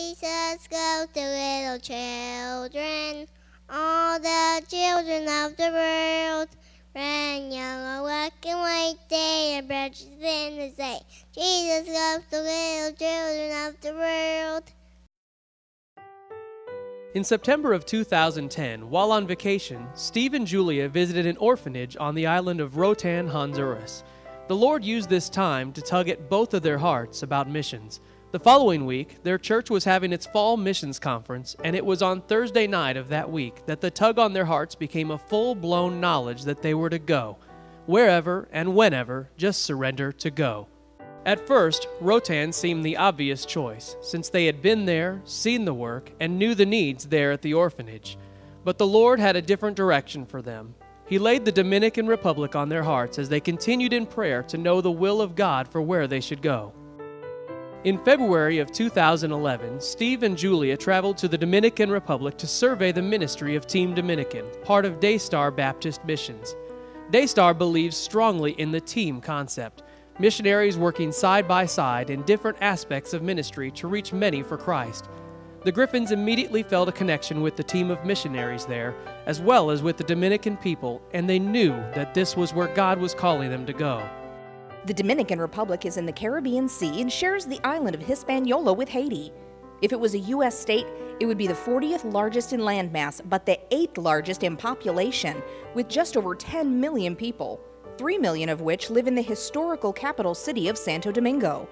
Jesus goes to little children, all the children of the world. Red, yellow, black, and white, they are precious in the sight. Jesus goes to little children of the world. In September of 2010, while on vacation, Steve and Julia visited an orphanage on the island of Roatan, Honduras. The Lord used this time to tug at both of their hearts about missions. The following week, their church was having its fall missions conference, and it was on Thursday night of that week that the tug on their hearts became a full-blown knowledge that they were to go. Wherever and whenever, just surrender to go. At first, Roatan seemed the obvious choice, since they had been there, seen the work, and knew the needs there at the orphanage. But the Lord had a different direction for them. He laid the Dominican Republic on their hearts as they continued in prayer to know the will of God for where they should go. In February of 2011, Steve and Julia traveled to the Dominican Republic to survey the ministry of Team Dominican, part of Daystar Baptist Missions. Daystar believes strongly in the team concept, missionaries working side by side in different aspects of ministry to reach many for Christ. The Griffins immediately felt a connection with the team of missionaries there, as well as with the Dominican people, and they knew that this was where God was calling them to go. The Dominican Republic is in the Caribbean Sea and shares the island of Hispaniola with Haiti. If it was a U.S. state, it would be the 40th largest in landmass, but the 8th largest in population, with just over 10 million people, 3 million of which live in the historical capital city of Santo Domingo.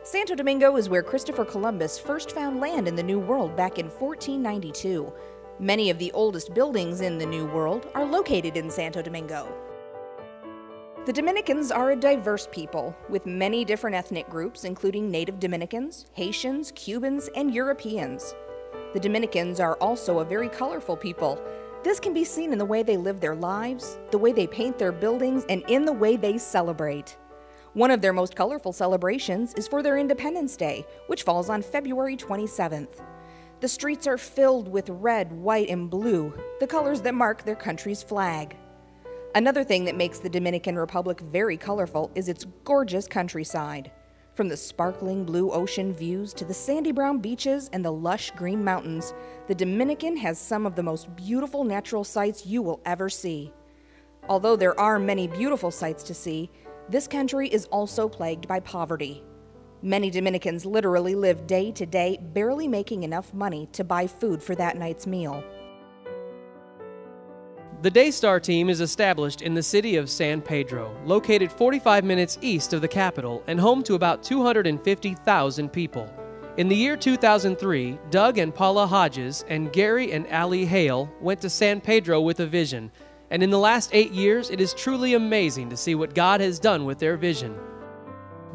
Santo Domingo is where Christopher Columbus first found land in the New World back in 1492. Many of the oldest buildings in the New World are located in Santo Domingo. The Dominicans are a diverse people, with many different ethnic groups including Native Dominicans, Haitians, Cubans, and Europeans. The Dominicans are also a very colorful people. This can be seen in the way they live their lives, the way they paint their buildings, and in the way they celebrate. One of their most colorful celebrations is for their Independence Day, which falls on February 27th. The streets are filled with red, white, and blue, the colors that mark their country's flag. Another thing that makes the Dominican Republic very colorful is its gorgeous countryside. From the sparkling blue ocean views to the sandy brown beaches and the lush green mountains, the Dominican has some of the most beautiful natural sights you will ever see. Although there are many beautiful sights to see, this country is also plagued by poverty. Many Dominicans literally live day to day, barely making enough money to buy food for that night's meal. The Daystar team is established in the city of San Pedro, located 45 minutes east of the capital and home to about 250,000 people. In the year 2003, Doug and Paula Hodges and Gary and Allie Hale went to San Pedro with a vision, and in the last 8 years, it is truly amazing to see what God has done with their vision.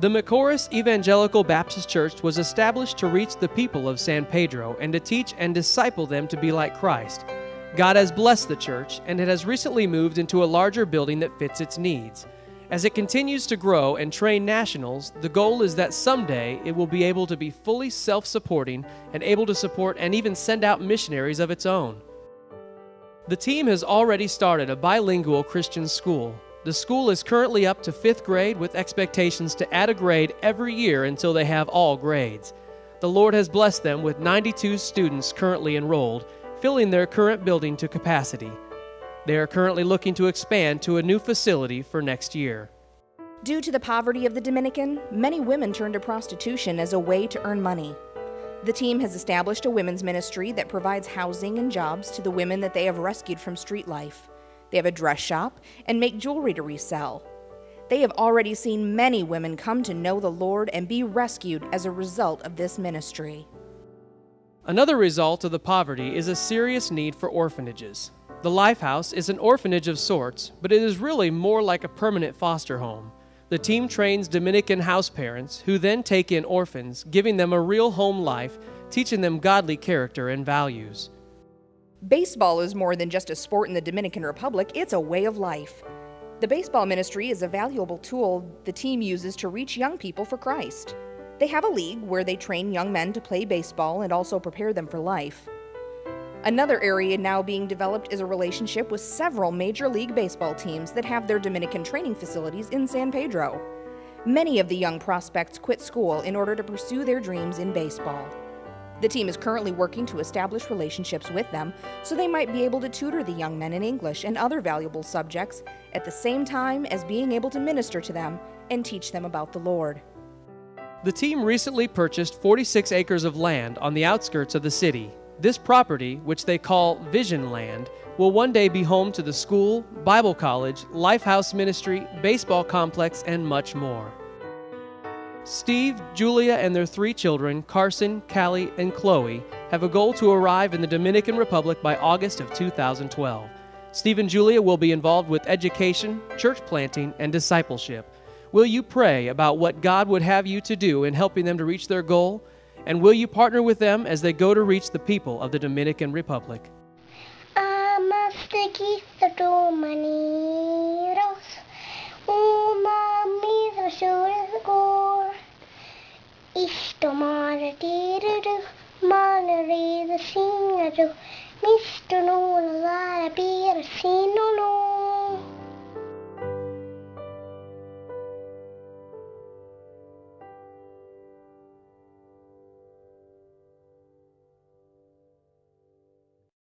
The Macorís Evangelical Baptist Church was established to reach the people of San Pedro and to teach and disciple them to be like Christ. God has blessed the church, and it has recently moved into a larger building that fits its needs. As it continues to grow and train nationals, the goal is that someday it will be able to be fully self-supporting and able to support and even send out missionaries of its own. The team has already started a bilingual Christian school. The school is currently up to 5th grade with expectations to add a grade every year until they have all grades. The Lord has blessed them with 92 students currently enrolled, filling their current building to capacity. They are currently looking to expand to a new facility for next year. Due to the poverty of the Dominican, many women turn to prostitution as a way to earn money. The team has established a women's ministry that provides housing and jobs to the women that they have rescued from street life. They have a dress shop and make jewelry to resell. They have already seen many women come to know the Lord and be rescued as a result of this ministry. Another result of the poverty is a serious need for orphanages. The Lifehouse is an orphanage of sorts, but it is really more like a permanent foster home. The team trains Dominican house parents who then take in orphans, giving them a real home life, teaching them godly character and values. Baseball is more than just a sport in the Dominican Republic, it's a way of life. The baseball ministry is a valuable tool the team uses to reach young people for Christ. They have a league where they train young men to play baseball and also prepare them for life. Another area now being developed is a relationship with several Major League Baseball teams that have their Dominican training facilities in San Pedro. Many of the young prospects quit school in order to pursue their dreams in baseball. The team is currently working to establish relationships with them so they might be able to tutor the young men in English and other valuable subjects at the same time as being able to minister to them and teach them about the Lord. The team recently purchased 46 acres of land on the outskirts of the city. This property, which they call Vision Land, will one day be home to the school, Bible college, Lifehouse Ministry, baseball complex, and much more. Steve, Julia, and their 3 children, Carson, Callie, and Chloe, have a goal to arrive in the Dominican Republic by August of 2012. Steve and Julia will be involved with education, church planting, and discipleship. Will you pray about what God would have you to do in helping them to reach their goal? And will you partner with them as they go to reach the people of the Dominican Republic? Mr.